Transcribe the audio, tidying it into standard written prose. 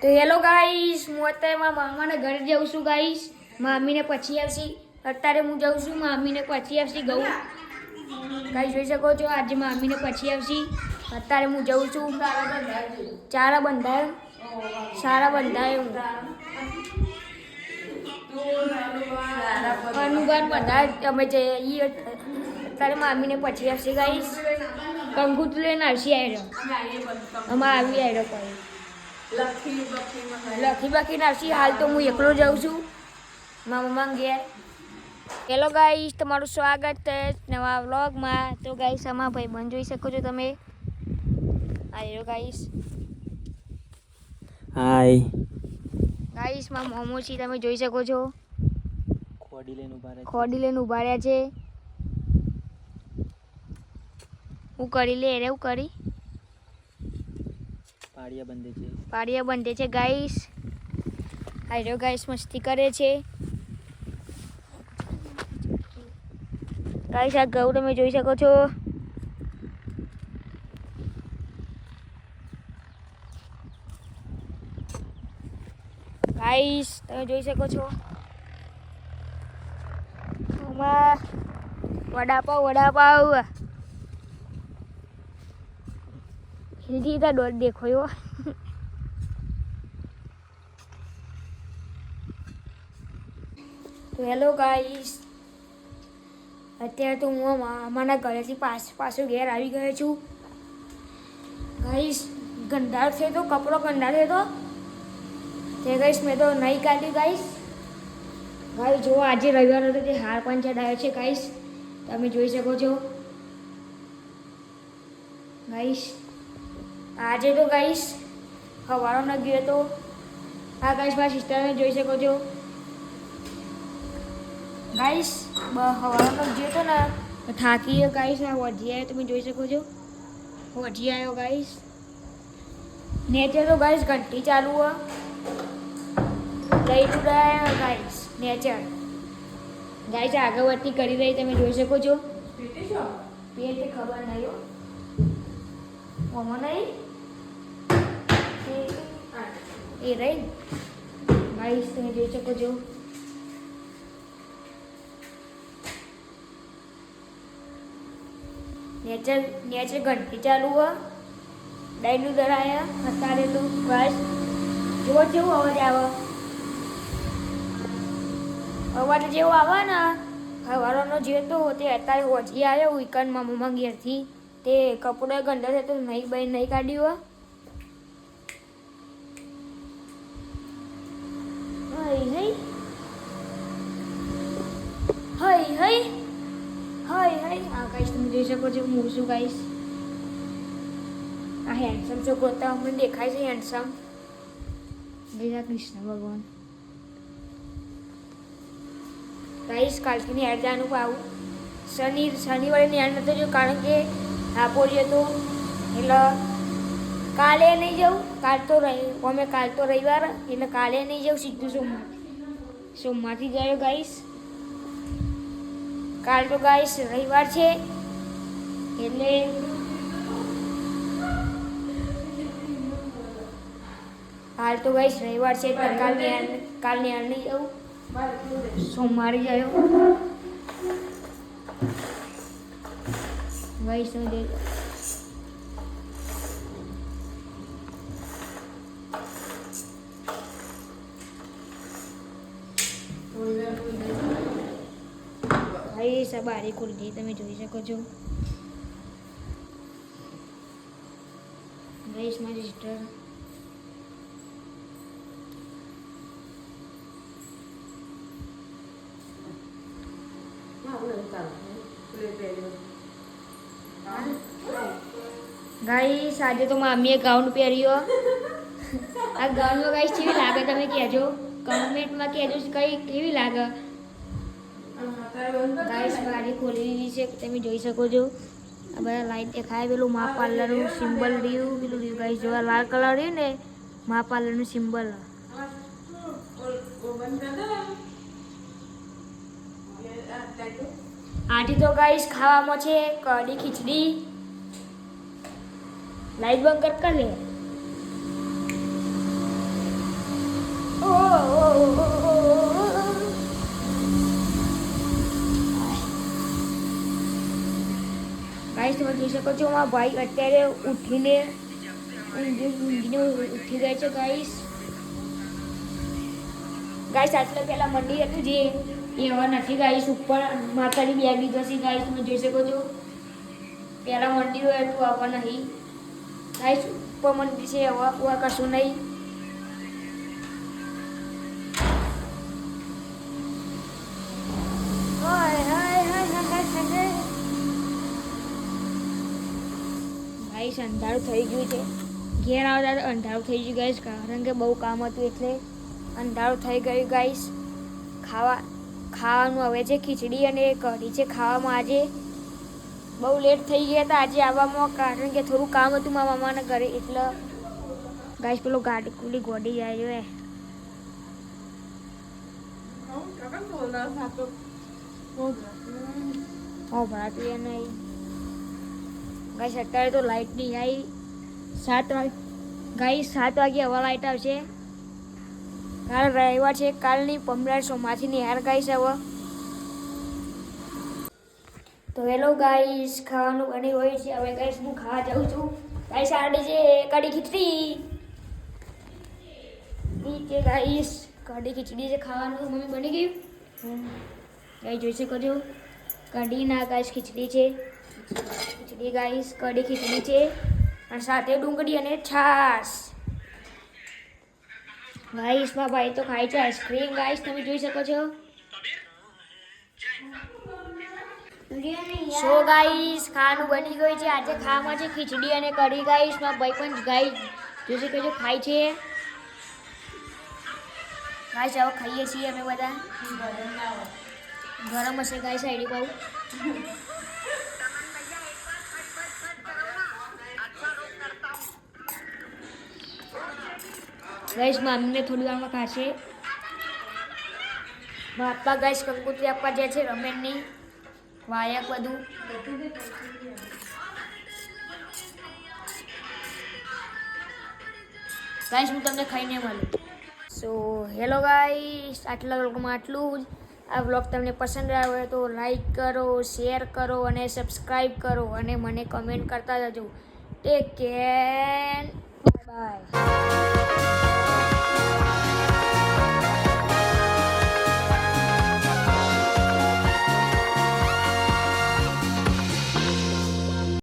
તો hello guys, હું અત્યારે મારા મામાના ઘરે જાઉં છું ગાઈસ. મામીને પછી આવશે. અત્યારે હું જાઉં છું, મામીને પછી આવશે ઘઉં. ગાઈસ જોઈ શકો છો, આજે મામીને પછી આવશે. અત્યારે હું જાઉં છું. ચારા બંધાય, સારા બંધાય હું અનુગાન બધા અમે જઈએ. અત્યારે મામીને પછી આવશે ગાઈસ. કંકુતલે નરસી આવ્યો, અમારે આવી આવ્યો કોઈ લખી બાકી નાસી. હાલ તો હું એકલો જાઉં છું મારા મમ્મા ઘેર. હેલો ગાઈસ, તમારું સ્વાગત છે નવા વ્લોગમાં. તો ગાઈસ આમાં ભાઈ બંધ જોઈ શકો છો તમે. હાલો ગાઈસ, હાય ગાઈસ મારા મોમોસી તમે જોઈ શકો છો. ખોડી લઈને ઊભા રહ્યા છે. હું કરી લે રે, હું કરી પાડિયા બંધે છે ગાઈસ. હાલો ગાઈસ, મસ્તી કરે છે ગાઈસ. આ ઘઉં તમે જોઈ શકો છો. ગાઈસ તમે જોઈ શકો છો. વડાપાવ હિન્દી તા દોડ દેખો યો. તો હેલો ગાઈસ, અત્યારે તો હું અમારા ઘરેથી પાછું ઘેર આવી ગયો છું ગાઈસ. ગંધાર છે તો કપડો ગંધાર છે તો તે ગાઈસ મેં તો નહીં કાઢ્યું ગાઈસ. ગાઈસ જો આજે રવિવાર હતો તે હાર પણ ચડાવ્યો છે ગાઈસ, તમે જોઈ શકો છો ગાઈસ. આજે તો ગાઈસ સવારો ન ગયો તો આ ગાઈસ મારા સિસ્ટરને જોઈ શકો છો ગાઈસ. સવારો ન ગયો તો ને થાકી ગાઈસ. આ વધી આવ્યો તમે જોઈ શકો છો, વધી આવ્યો ગાઈસ. નેચર તો ગાઈસ ઘંટી ચાલુ હોય લઈ ઉડાય ગાઈસ. નેચર ગાઈસ આગળવર્તી કરી રહી તમે જોઈ શકો છો. પેટ ખબર નહીં હો નહીં એ રહી ગાઈસ તમે જોઈ શકો છો. નેચર ઘંટી ચાલુ હોય ડાયનું દરાયા અત્યારે તો ગાઈસ જો જેવું અવાજ આવે, અવાજ જેવો આવે ને સવારનો જે તો તે અત્યારે ઓછી આવ્યો વીકન્ડમાં મમ્મા ઘેરથી. તે કપડા ગંદા છે તો નહીં કાઢ્યું હા ગાઈસ તમે જોઈ શકો છો. હું શું ગાઈસ આ હેન્ડસમ છોકરો તો અમને દેખાય છે હેન્ડસમ. ગીતા કૃષ્ણ ભગવાન ગાઈસ કાલથી નેર જવાનું આવું. શનિવારે નેર નતો જો કારણ કે હાપોરી હતો એટલે કાલે નહીં જવું. કાલ તો રવિવાર એટલે કાલે નહીં જવું, સીધું સોમવારથી ગયો ગાઈસ. કાલ તો ગાઈસ રવિવાર છે એટલે હાલ તો ગાઈસ રવિવાર છે એટલે કાલ નેર નહીં જવું, સોમવારે ગયો ગાઈસ. ગાઈસ આ બારી ખુલ્લી તમે જોઈ શકો છો ગાઈસ. મારી સિસ્ટર ગાઈસ આજે તો મામીએ ગાઉન પહેર્યો. આ ગાઉનમાં ગાઈસ કેવી લાગે તમે કહેજો, કમેન્ટમાં કહેજો કેવી લાગે ગાઈસ. બારી ખોલી દીધી છે તમે જોઈ શકો છો. આ બધા લાઈટ દેખાય. પેલું મા પાર્લરનું સિમ્બલ રહ્યું, પેલું રહ્યું ગાઈસ. જો લાલ કલર રહ્યું ને મા પાર્લરનું સિમ્બલ. આજે તો ગાઈસ ખાવામાં છે કઢી ખીચડી. લાઈટ બંધ કર લે જોઈ શકો છો મારા ભાઈ અત્યારે ઊંઘીને ઉઠી ગયા છે ગાઈસ. ગાઈસ આટલે પહેલા મંદિર હતું જે એ હવે નથી ગાઈસ. ઉપર માતાની બેગ લીધો છે ગાઈસ, તમે જોઈ શકો છો. પહેલા મંદિર હોય હતું, હવે નહીં ગાઈસ. ઉપર મંદિર છે, હવે કશું નહીં. ગાઈસ અંધારું થઈ ગયું છે. ઘેર આવતા અંધારું થઈ ગયું ગાઈસ, કારણ કે બહુ કામ હતું એટલે અંધારું થઈ ગયું ગાઈસ. ખાવાનું હવે છે ખીચડી અને કઢી છે ખાવામાં. આજે બહુ લેટ થઈ ગયા હતા આજે આવવામાં, કારણ કે થોડું કામ હતું મારા મામાના ઘરે એટલે ગાઈસ. પેલો ગાડી ગોડી જાય છે. ભરાતું એ નહીં ગાઈસ. અત્યારે તો લાઇટ નહીં આવી. 7 વાગે ગાઈસ, 7 વાગે હવે લાઇટ આવશે. કાલ રવિવાર છે, કાલની 15 સોમવારથી નહીં યાર ગાઈસ. હવે તો હેલો ગાઈસ, ખાવાનું બની હોય છે હવે ગાઈસ. હું ખાવા જાઉં છું ગાઈસ. આડે છે કઢી ખીચડી છે ગાઈસ. કઢી ખીચડી છે ખાવાનું. મમ્મી બની ગયું ગાઈસ, જોઈ શકો છો. કઢી ના ગાઈસ ખીચડી છે. ખીચડી ગાઈસ, કઢી ખીચડી છે અને સાથે ડુંગળી અને છાશ ગાઈસ. માં ભાઈ તો ખાય છે આઈસ્ક્રીમ ગાઈસ, તમે જોઈ શકો છો. સો ગાઈસ, ખાવાનું બની ગયું છે. આજે ખાવામાં છે ખીચડી અને કઢી ગાઈસ. માં ભાઈ પણ ગાઈસ જોઈ શકો છો ખાય છે ગાઈસ. હવે ખાઈએ છીએ અમે બધા. ગરમ હશે ગાઈસ આઈડી પાઉં. ગાઈસ મમ્મીને થોડી વારમાં ખાશે. બાપા ગાઈસ કંકોત્રી આપવા જાય છે રમેશની વાયક બધું. ગાઈસ હું તમને ખાઈને મળું. સો હેલો ગાઈસ, આટલા વ્લોગમાં આટલું જ. આ વ્લોગ તમને પસંદ આવે તો લાઈક કરો, શેર કરો અને સબસ્ક્રાઈબ કરો અને મને કમેન્ટ કરતા જજો. Take care, bye bye.